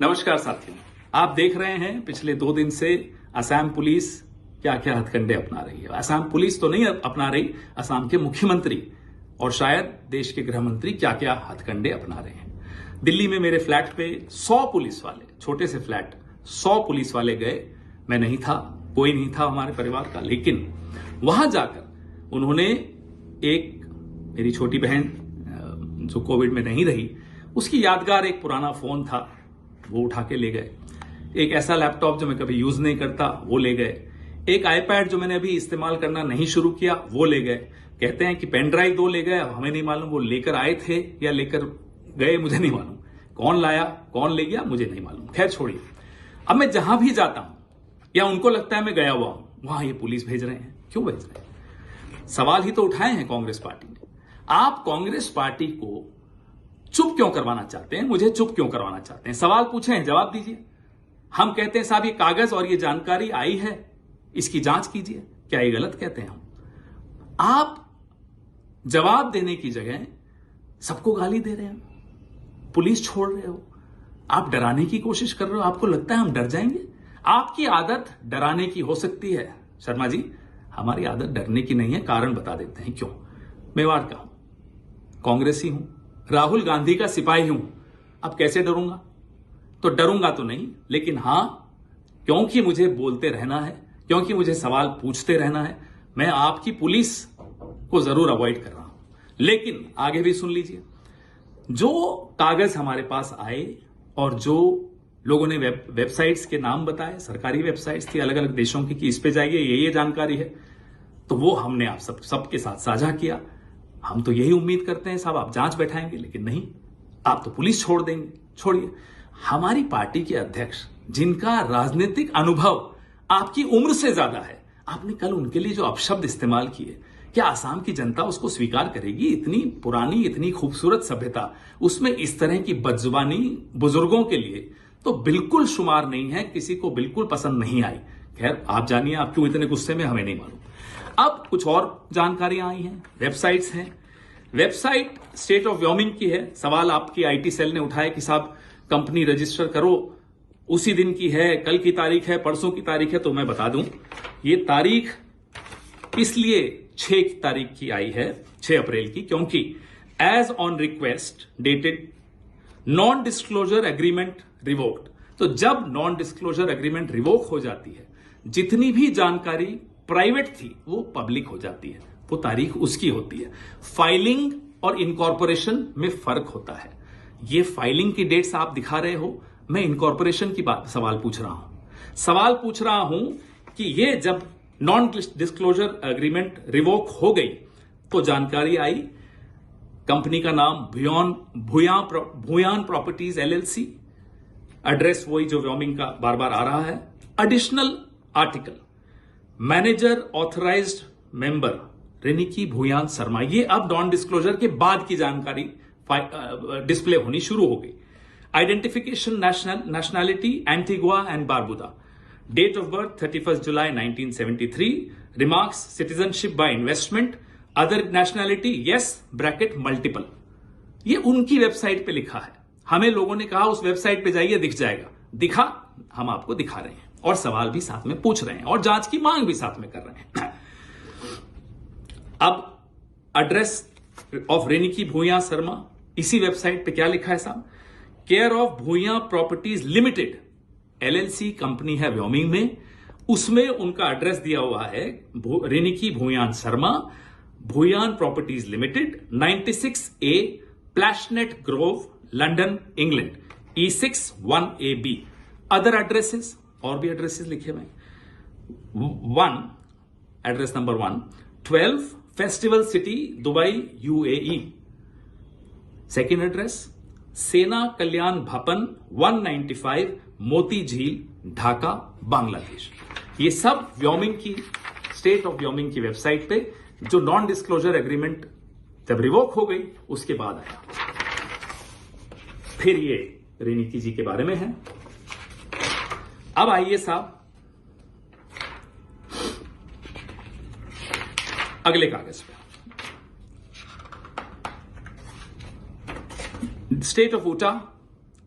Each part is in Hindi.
नमस्कार साथियों, आप देख रहे हैं पिछले 2 दिन से असम पुलिस क्या क्या हथकंडे अपना रही है। असम पुलिस तो नहीं अपना रही, असम के मुख्यमंत्री और शायद देश के गृह मंत्री क्या क्या हथकंडे अपना रहे हैं। दिल्ली में मेरे फ्लैट पे 100 पुलिस वाले, छोटे से फ्लैट 100 पुलिस वाले गए। मैं नहीं था, कोई नहीं था हमारे परिवार का, लेकिन वहां जाकर उन्होंने मेरी छोटी बहन जो कोविड में नहीं रही, उसकी यादगार एक पुराना फोन था, वो उठा के ले गए। एक ऐसा लैपटॉप जो मैं कभी यूज नहीं करता वो ले गए। एक आईपैड जो मैंने अभी इस्तेमाल करना नहीं शुरू किया वो ले गए। कहते हैं कि पेन ड्राइव 2 ले गए। अब हमें नहीं मालूम वो लेकर आए थे या लेकर गए, मुझे नहीं मालूम। कौन लाया कौन ले गया मुझे नहीं मालूम। खैर छोड़िए। अब मैं जहां भी जाता हूं या उनको लगता है मैं गया हुआ हूं, वहां ये पुलिस भेज रहे हैं। क्यों भेज रहे हैं? सवाल ही तो उठाए हैं कांग्रेस पार्टी ने। आप कांग्रेस पार्टी को चुप क्यों करवाना चाहते हैं? मुझे चुप क्यों करवाना चाहते हैं? सवाल पूछे हैं, जवाब दीजिए। हम कहते हैं साहब ये कागज और ये जानकारी आई है, इसकी जांच कीजिए। क्या ये गलत कहते हैं हम? आप जवाब देने की जगह सबको गाली दे रहे हैं, पुलिस छोड़ रहे हो, आप डराने की कोशिश कर रहे हो। आपको लगता है हम डर जाएंगे? आपकी आदत डराने की हो सकती है शर्मा जी, हमारी आदत डरने की नहीं है। कारण बता देते हैं क्यों। मेवाड़ का हूं, कांग्रेसी हूं, राहुल गांधी का सिपाही हूं। अब कैसे डरूंगा? तो डरूंगा तो नहीं, लेकिन हां, क्योंकि मुझे बोलते रहना है, क्योंकि मुझे सवाल पूछते रहना है, मैं आपकी पुलिस को जरूर अवॉइड कर रहा हूं। लेकिन आगे भी सुन लीजिए। जो कागज हमारे पास आए और जो लोगों ने वेबसाइट्स के नाम बताए, सरकारी वेबसाइट्स थी अलग अलग देशों की, कि इस पे जाइए, ये जानकारी है, तो वो हमने आप सबके साथ साझा किया। हम तो यही उम्मीद करते हैं साहब आप जांच बैठाएंगे, लेकिन नहीं, आप तो पुलिस छोड़ देंगे। छोड़िए, हमारी पार्टी के अध्यक्ष जिनका राजनीतिक अनुभव आपकी उम्र से ज्यादा है, आपने कल उनके लिए जो अपशब्द इस्तेमाल किए, क्या आसाम की जनता उसको स्वीकार करेगी? इतनी पुरानी, इतनी खूबसूरत सभ्यता, उसमें इस तरह की बदजुबानी बुजुर्गों के लिए तो बिल्कुल शुमार नहीं है, किसी को बिल्कुल पसंद नहीं आई। खैर आप जानिए, आप क्यों इतने गुस्से में, हमें नहीं मालूम। अब कुछ और जानकारियां आई हैं, वेबसाइट्स हैं। वेबसाइट स्टेट ऑफ व्योमिंग की है। सवाल आपकी आईटी सेल ने उठाया कि साहब कंपनी रजिस्टर करो, उसी दिन की है, कल की तारीख है, परसों की तारीख है। तो मैं बता दूं, ये तारीख इसलिए 6 तारीख की आई है, 6 अप्रैल की, क्योंकि as on request dated non disclosure agreement revoked. तो जब नॉन डिस्क्लोजर एग्रीमेंट रिवोक हो जाती है, जितनी भी जानकारी प्राइवेट थी वो पब्लिक हो जाती है, वो तारीख उसकी होती है। फाइलिंग और इनकॉर्पोरेशन में फर्क होता है। ये फाइलिंग की डेट्स आप दिखा रहे हो, मैं इनकॉर्पोरेशन की बात सवाल पूछ रहा हूं कि ये जब नॉन डिस्क्लोजर एग्रीमेंट रिवोक हो गई तो जानकारी आई, कंपनी का नाम भूयान प्रॉपर्टीज एलएलसी, एड्रेस वही जो व्योमिंग का बार बार आ रहा है। Additional article, manager authorised member Riniki Bhuyan Sharma. ये अब नॉन डिस्क्लोजर के बाद की जानकारी डिस्प्ले होनी शुरू हो गई। Identification nationality Antigua and Barbuda, date of birth 31 July 1973, remarks citizenship by investment, other nationality yes bracket multiple. ये उनकी वेबसाइट पे लिखा है। हमें लोगों ने कहा उस वेबसाइट पे जाइए, दिख जाएगा। दिखा, हम आपको दिखा रहे हैं और सवाल भी साथ में पूछ रहे हैं और जांच की मांग भी साथ में कर रहे हैं। अब एड्रेस ऑफ रेनिकी भूया शर्मा, इसी वेबसाइट पे क्या लिखा है साहब? Care of Bhuyan properties limited LLC company है व्योमिंग में, उसमें उनका एड्रेस दिया हुआ है Riniki Bhuyan Sharma, Bhuyan properties limited, 96A Plashet Grove, London, England, E6 1AB। Other addresses, और भी एड्रेसेस लिखे हुए। 1 address number 1 12 festival city Dubai UAE। Second address Sena Kalyan भवन 195 मोती झील ढाका बांग्लादेश। ये सब व्योमिंग की, स्टेट ऑफ व्योमिंग की वेबसाइट पे, जो नॉन डिस्क्लोजर एग्रीमेंट जब रिवोक हो गई उसके बाद आया। फिर ये रेनिकी जी के बारे में है। अब आइए साहब अगले कागज पे। State of Utah,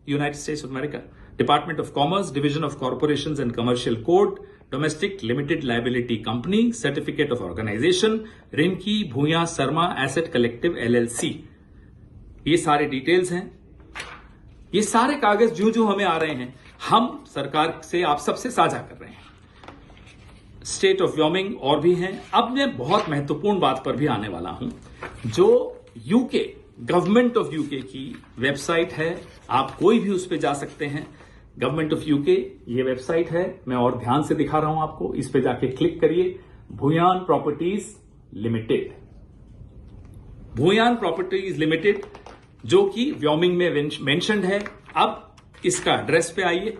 United States of America, department of commerce, division of corporations and commercial code, domestic limited liability company, certificate of organisation, Rinki Bhuya Sharma asset collective LLC। ये सारे डिटेल्स हैं। ये सारे कागज जो हमें आ रहे हैं, हम सरकार से आप सबसे साझा कर रहे हैं। स्टेट ऑफ व्योमिंग और भी हैं। अब मैं बहुत महत्वपूर्ण बात पर भी आने वाला हूं, जो यूके, गवर्नमेंट ऑफ यूके की वेबसाइट है। आप कोई भी उस पर जा सकते हैं। गवर्नमेंट ऑफ यूके ये वेबसाइट है, मैं और ध्यान से दिखा रहा हूं आपको। इस पे जाके क्लिक करिए, Bhuyan properties limited. Bhuyan properties limited जो कि व्योमिंग में मेंशन्ड है। अब इसका एड्रेस पे आइए।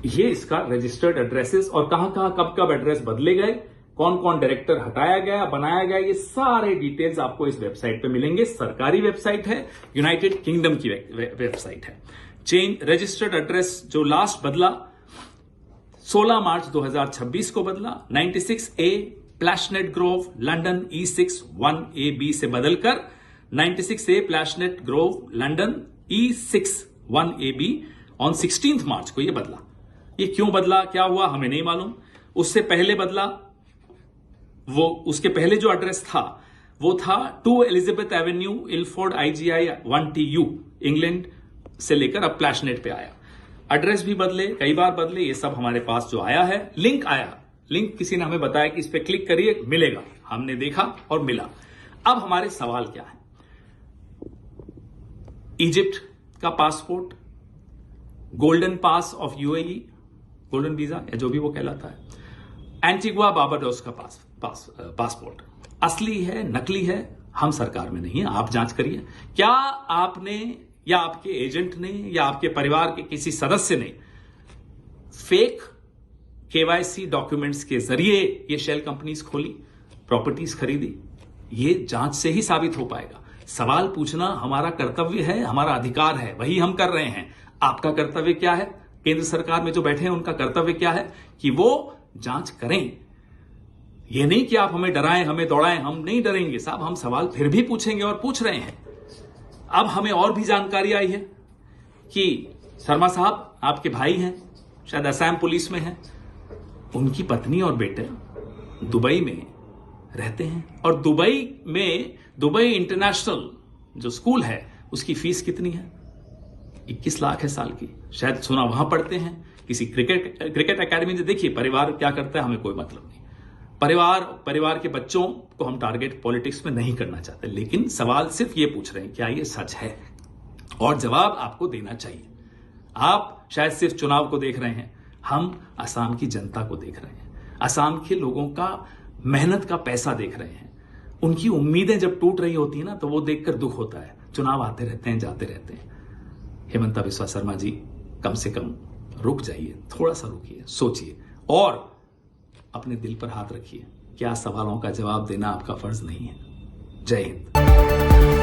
ये इसका रजिस्टर्ड एड्रेसेस और कहां कब एड्रेस बदले गए, कौन कौन डायरेक्टर हटाया गया, बनाया गया, ये सारे डिटेल्स आपको इस वेबसाइट पे मिलेंगे। सरकारी वेबसाइट है, यूनाइटेड किंगडम की वेबसाइट है। चेंज रजिस्टर्ड एड्रेस जो लास्ट बदला 16 मार्च 2026 को बदला, 96A Plashet Grove London E6 1AB से बदलकर 96A Plashet Grove London E6 1AB on 16 March को यह बदला। ये क्यों बदला, क्या हुआ, हमें नहीं मालूम। उससे पहले बदला, वो उसके पहले जो एड्रेस था वो था 2 Elizabeth Avenue Ilford IGI 1TU England से लेकर अब प्लैशनेट पे आया। एड्रेस भी बदले, कई बार बदले। ये सब हमारे पास जो आया है, लिंक आया, लिंक किसी ने हमें बताया कि इस पे क्लिक करिए, मिलेगा। हमने देखा और मिला। अब हमारे सवाल क्या है? इजिप्ट का passport, Golden Pass of UAE, golden visa या जो भी वो कहलाता है, एंटीगुआ बारबाडोस का पासपोर्ट असली है, नकली है, हम सरकार में नहीं है, आप जांच करिए। क्या आपने या आपके एजेंट ने या आपके परिवार के किसी सदस्य ने फेक KYC डॉक्यूमेंट्स के जरिए ये शेल कंपनीज खोली, प्रॉपर्टीज खरीदी? ये जांच से ही साबित हो पाएगा। सवाल पूछना हमारा कर्तव्य है, हमारा अधिकार है, वही हम कर रहे हैं। आपका कर्तव्य क्या है? केंद्र सरकार में जो बैठे हैं उनका कर्तव्य क्या है कि वो जांच करें। ये नहीं कि आप हमें डराएं, हमें दौड़ाएं। हम नहीं डरेंगे साहब, हम सवाल फिर भी पूछेंगे और पूछ रहे हैं। अब हमें और भी जानकारी आई है कि शर्मा साहब आपके भाई हैं, शायद असम पुलिस में हैं, उनकी पत्नी और बेटे दुबई में रहते हैं। और दुबई इंटरनेशनल जो स्कूल है उसकी फीस कितनी है? 21 लाख है साल की। शायद सुना वहां पढ़ते हैं किसी क्रिकेट एकेडमी में। देखिए परिवार क्या करता है हमें कोई मतलब नहीं। परिवार के बच्चों को हम टारगेट पॉलिटिक्स में नहीं करना चाहते, लेकिन सवाल सिर्फ ये पूछ रहे हैं क्या ये सच है, और जवाब आपको देना चाहिए। आप शायद सिर्फ चुनाव को देख रहे हैं, हम असम की जनता को देख रहे हैं, असम के लोगों का मेहनत का पैसा देख रहे हैं। उनकी उम्मीदें जब टूट रही होती है ना, तो वो देखकर दुख होता है। चुनाव आते रहते हैं, जाते रहते हैं। हेमंता बिस्वा शर्मा जी, कम से कम रुक जाइए, थोड़ा सा रुकिए, सोचिए और अपने दिल पर हाथ रखिए। क्या सवालों का जवाब देना आपका फर्ज नहीं है? जय हिंद।